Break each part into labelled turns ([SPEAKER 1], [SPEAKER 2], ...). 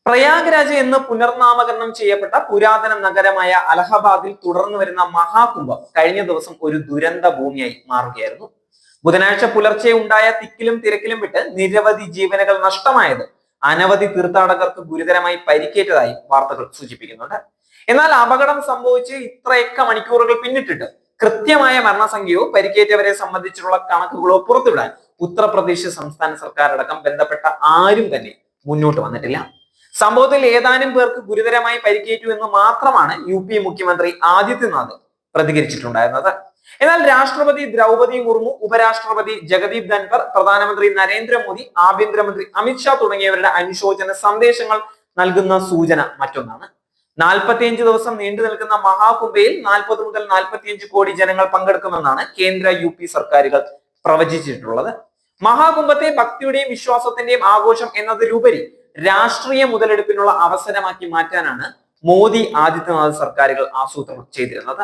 [SPEAKER 1] പ്രയാഗ്രാജ് എന്ന് പുനർനാമകരണം ചെയ്യപ്പെട്ട പുരാതന നഗരമായ അലഹബാദിൽ തുടർന്നു വരുന്ന മഹാകുംഭം കഴിഞ്ഞ ദിവസം ഒരു ദുരന്ത ഭൂമിയായി മാറുകയായിരുന്നു. ബുധനാഴ്ച പുലർച്ചെ ഉണ്ടായ തിക്കിലും തിരക്കിലും വിട്ട് നിരവധി ജീവനുകൾ നഷ്ടമായത് അനവധി തീർത്ഥാടകർക്ക് ഗുരുതരമായി പരിക്കേറ്റതായി വാർത്തകൾ സൂചിപ്പിക്കുന്നുണ്ട്. എന്നാൽ അപകടം സംഭവിച്ച് ഇത്രയൊക്കെ മണിക്കൂറുകൾ പിന്നിട്ടിട്ട് കൃത്യമായ മരണസംഖ്യയോ പരിക്കേറ്റവരെ സംബന്ധിച്ചുള്ള കണക്കുകളോ പുറത്തുവിടാൻ ഉത്തർപ്രദേശ് സംസ്ഥാന സർക്കാർ അടക്കം ബന്ധപ്പെട്ട ആരും തന്നെ മുന്നോട്ട് വന്നിട്ടില്ല. സംഭവത്തിൽ ഏതാനും പേർക്ക് ഗുരുതരമായി പരിക്കേറ്റു എന്ന് മാത്രമാണ് UP മുഖ്യമന്ത്രി ആദിത്യനാഥ് പ്രതികരിച്ചിട്ടുണ്ടായിരുന്നത്. എന്നാൽ രാഷ്ട്രപതി ദ്രൗപദി മുർമു, ഉപരാഷ്ട്രപതി ജഗദീപ് ധൻഖർ, പ്രധാനമന്ത്രി നരേന്ദ്രമോദി, ആഭ്യന്തരമന്ത്രി അമിത്ഷാ തുടങ്ങിയവരുടെ അനുശോചന സന്ദേശങ്ങൾ നൽകുന്ന സൂചന മറ്റൊന്നാണ്. 45 ദിവസം നീണ്ടു നിൽക്കുന്ന മഹാകുംഭയിൽ 40 മുതൽ 45 കോടി ജനങ്ങൾ പങ്കെടുക്കുമെന്നാണ് കേന്ദ്ര UP സർക്കാരുകൾ പ്രവചിച്ചിട്ടുള്ളത്. മഹാകുംഭത്തെ ഭക്തിയുടെയും വിശ്വാസത്തിന്റെയും ആഘോഷം എന്നതിലുപരി രാഷ്ട്രീയ മുതലെടുപ്പിനുള്ള അവസരമാക്കി മാറ്റാനാണ് മോദി ആദിത്യനാഥ് സർക്കാരുകൾ ആസൂത്രണം ചെയ്തിരുന്നത്.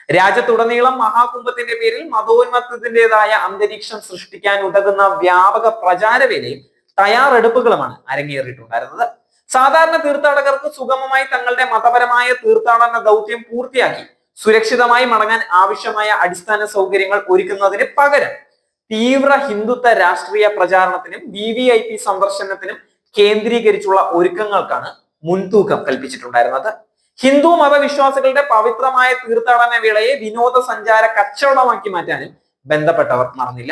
[SPEAKER 1] രാജ്യത്തുടനീളം മഹാകുംഭത്തിന്റെ പേരിൽ മതോന്മത്തത്തിൻ്റെതായ അന്തരീക്ഷം സൃഷ്ടിക്കാൻ ഉതകുന്ന വ്യാപക പ്രചാരവേലയും തയ്യാറെടുപ്പുകളുമാണ് അരങ്ങേറിയിട്ടുണ്ടായിരുന്നത്. സാധാരണ തീർത്ഥാടകർക്ക് സുഗമമായി തങ്ങളുടെ മതപരമായ തീർത്ഥാടന ദൗത്യം പൂർത്തിയാക്കി സുരക്ഷിതമായി മടങ്ങാൻ ആവശ്യമായ അടിസ്ഥാന സൗകര്യങ്ങൾ ഒരുക്കുന്നതിന് പകരം തീവ്ര ഹിന്ദുത്വ രാഷ്ട്രീയ പ്രചാരണത്തിനും VVIP സന്ദർശനത്തിനും കേന്ദ്രീകരിച്ചുള്ള ഒരുക്കങ്ങൾക്കാണ് മുൻതൂക്കം കൽപ്പിച്ചിട്ടുണ്ടായിരുന്നത്. ഹിന്ദു മതവിശ്വാസികളുടെ പവിത്രമായ തീർത്ഥാടന വേളയെ വിനോദസഞ്ചാര കച്ചവടമാക്കി മാറ്റാനും ബന്ധപ്പെട്ടവർ മറന്നില്ല.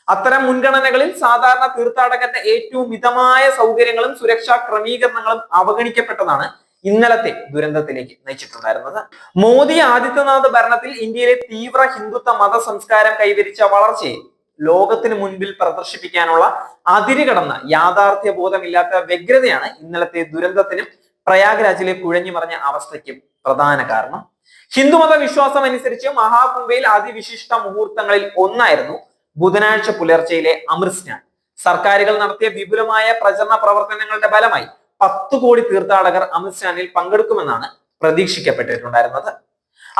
[SPEAKER 1] അത്തരം മുൻഗണനകളിൽ സാധാരണ തീർത്ഥാടകന്റെ ഏറ്റവും മിതമായ സൗകര്യങ്ങളും സുരക്ഷാ ക്രമീകരണങ്ങളും അവഗണിക്കപ്പെട്ടതാണ് ഇന്നലത്തെ ദുരന്തത്തിലേക്ക് നയിച്ചിട്ടുണ്ടായിരുന്നത്. മോദി ആദിത്യനാഥ് ഭരണത്തിൽ ഇന്ത്യയിലെ തീവ്ര ഹിന്ദുത്വ മത സംസ്കാരം കൈവരിച്ച വളർച്ചയെ ലോകത്തിന് മുൻപിൽ പ്രദർശിപ്പിക്കാനുള്ള അതിരുകടന്ന യാഥാർത്ഥ്യ ബോധമില്ലാത്ത വ്യഗ്രതയാണ് ഇന്നലത്തെ ദുരന്തത്തിനും പ്രയാഗ്രാജിലെ കുഴഞ്ഞു മറിഞ്ഞ അവസ്ഥയ്ക്കും പ്രധാന കാരണം. ഹിന്ദുമത വിശ്വാസം അനുസരിച്ച് മഹാകുംഭയിൽ അതിവിശിഷ്ട മുഹൂർത്തങ്ങളിൽ ഒന്നായിരുന്നു ബുധനാഴ്ച പുലർച്ചെയിലെ അമൃത് സ്നാൻ. സർക്കാരുകൾ നടത്തിയ വിപുലമായ പ്രചരണ പ്രവർത്തനങ്ങളുടെ ഫലമായി 10 കോടി തീർത്ഥാടകർ അമൃത് സ്നാനിൽ പങ്കെടുക്കുമെന്നാണ് പ്രതീക്ഷിക്കപ്പെട്ടിട്ടുണ്ടായിരുന്നത്.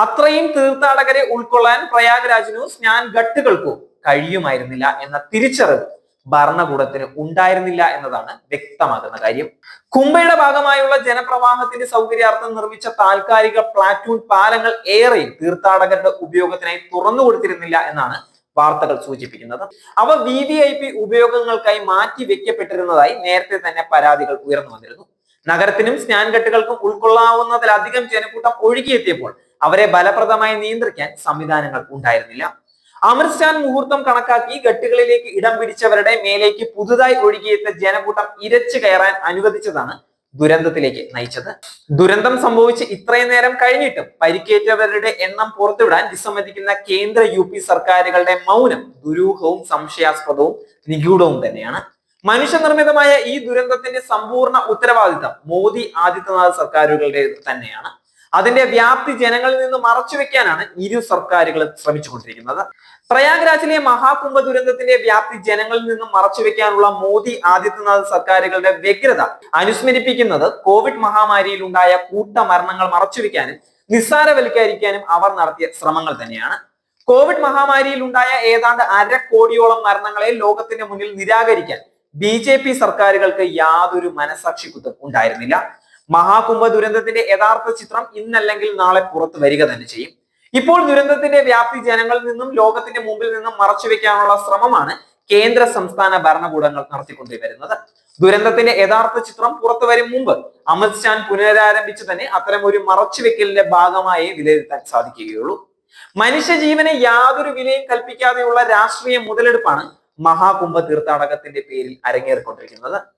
[SPEAKER 1] അത്രയും തീർത്ഥാടകരെ ഉൾക്കൊള്ളാൻ പ്രയാഗ്രാജിനോ സ്നാൻ ഘട്ടുകൾക്കോ കഴിയുമായിരുന്നില്ല എന്ന തിരിച്ചറിവ് ഭരണകൂടത്തിന് ഉണ്ടായിരുന്നില്ല എന്നതാണ് വ്യക്തമാകുന്ന കാര്യം. കുംഭയുടെ ഭാഗമായുള്ള ജനപ്രവാഹത്തിന്റെ സൗകര്യാർത്ഥം നിർമ്മിച്ച താൽക്കാലിക പ്ലാറ്റൂൺ പാലങ്ങൾ ഏറെയും തീർത്ഥാടകരുടെ ഉപയോഗത്തിനായി തുറന്നു കൊടുത്തിരുന്നില്ല എന്നാണ് വാർത്തകൾ സൂചിപ്പിക്കുന്നത്. അവ VVIP ഉപയോഗങ്ങൾക്കായി മാറ്റി വെക്കപ്പെട്ടിരുന്നതായി നേരത്തെ തന്നെ പരാതികൾ ഉയർന്നു വന്നിരുന്നു. നഗരത്തിനും സ്നാൻഘട്ടുകൾക്കും ഉൾക്കൊള്ളാവുന്നതിലധികം ജനക്കൂട്ടം ഒഴുകിയെത്തിയപ്പോൾ അവരെ ഫലപ്രദമായി നിയന്ത്രിക്കാൻ സംവിധാനങ്ങൾ ഉണ്ടായിരുന്നില്ല. അമൃത് സ്നാൻ മുഹൂർത്തം കണക്കാക്കി ഘട്ടുകളിലേക്ക് ഇടം പിടിച്ചവരുടെ മേലേക്ക് പുതുതായി ഒഴുകിയെത്തിയ ജനക്കൂട്ടം ഇരച്ചു കയറാൻ അനുവദിച്ചതാണ് ദുരന്തത്തിലേക്ക് നയിച്ചത്. ദുരന്തം സംഭവിച്ച് ഇത്രയും നേരം കഴിഞ്ഞിട്ടും പരിക്കേറ്റവരുടെ എണ്ണം പുറത്തുവിടാൻ വിസമ്മതിക്കുന്ന കേന്ദ്ര UP സർക്കാരുകളുടെ മൗനം ദുരൂഹവും സംശയാസ്പദവും നിഗൂഢവും തന്നെയാണ്. മനുഷ്യനിർമ്മിതമായ ഈ ദുരന്തത്തിന്റെ സമ്പൂർണ്ണ ഉത്തരവാദിത്തം മോദി ആദിത്യനാഥ് സർക്കാരുകളുടെ തന്നെയാണ്. അതിന്റെ വ്യാപ്തി ജനങ്ങളിൽ നിന്ന് മറച്ചുവെക്കാനാണ് ഇരു സർക്കാരുകളും ശ്രമിച്ചുകൊണ്ടിരിക്കുന്നത്. പ്രയാഗ്രാജിലെ മഹാകുംഭ ദുരന്തത്തിന്റെ വ്യാപ്തി ജനങ്ങളിൽ നിന്നും മറച്ചുവെക്കാനുള്ള മോദി ആദിത്യനാഥ് സർക്കാരുകളുടെ വ്യഗ്രത അനുസ്മരിപ്പിക്കുന്നത് കോവിഡ് മഹാമാരിയിൽ ഉണ്ടായ കൂട്ടമരണങ്ങൾ മറച്ചുവെക്കാനും നിസ്സാരവൽക്കരിക്കാനും അവർ നടത്തിയ ശ്രമങ്ങൾ തന്നെയാണ്. കോവിഡ് മഹാമാരിയിൽ ഉണ്ടായ ഏതാണ്ട് 1/2 കോടിയോളം മരണങ്ങളെ ലോകത്തിന്റെ മുന്നിൽ നിരാകരിക്കാൻ BJP സർക്കാരുകൾക്ക് യാതൊരു മനസാക്ഷിക്കുത്തും ഉണ്ടായിരുന്നില്ല. മഹാകുംഭ ദുരന്തത്തിന്റെ യഥാർത്ഥ ചിത്രം ഇന്നല്ലെങ്കിൽ നാളെ പുറത്തു വരിക തന്നെ ചെയ്യും. ഇപ്പോൾ ദുരന്തത്തിന്റെ വ്യാപ്തി ജനങ്ങളിൽ നിന്നും ലോകത്തിന്റെ മുമ്പിൽ നിന്നും മറച്ചുവെക്കാനുള്ള ശ്രമമാണ് കേന്ദ്ര സംസ്ഥാന ഭരണകൂടങ്ങൾ നടത്തിക്കൊണ്ടുവരുന്നത്. ദുരന്തത്തിന്റെ യഥാർത്ഥ ചിത്രം പുറത്തു വരും മുമ്പ് അമൃത് സ്നാൻ പുനരാരംഭിച്ചു തന്നെ അത്തരം ഒരു മറച്ചുവെക്കലിന്റെ ഭാഗമായി വിലയിരുത്താൻ സാധിക്കുകയുള്ളൂ. മനുഷ്യജീവനെ യാതൊരു വിലയും കൽപ്പിക്കാതെയുള്ള രാഷ്ട്രീയ മുതലെടുപ്പാണ് മഹാകുംഭ തീർത്ഥാടകത്തിന്റെ പേരിൽ അരങ്ങേറിക്കൊണ്ടിരിക്കുന്നത്.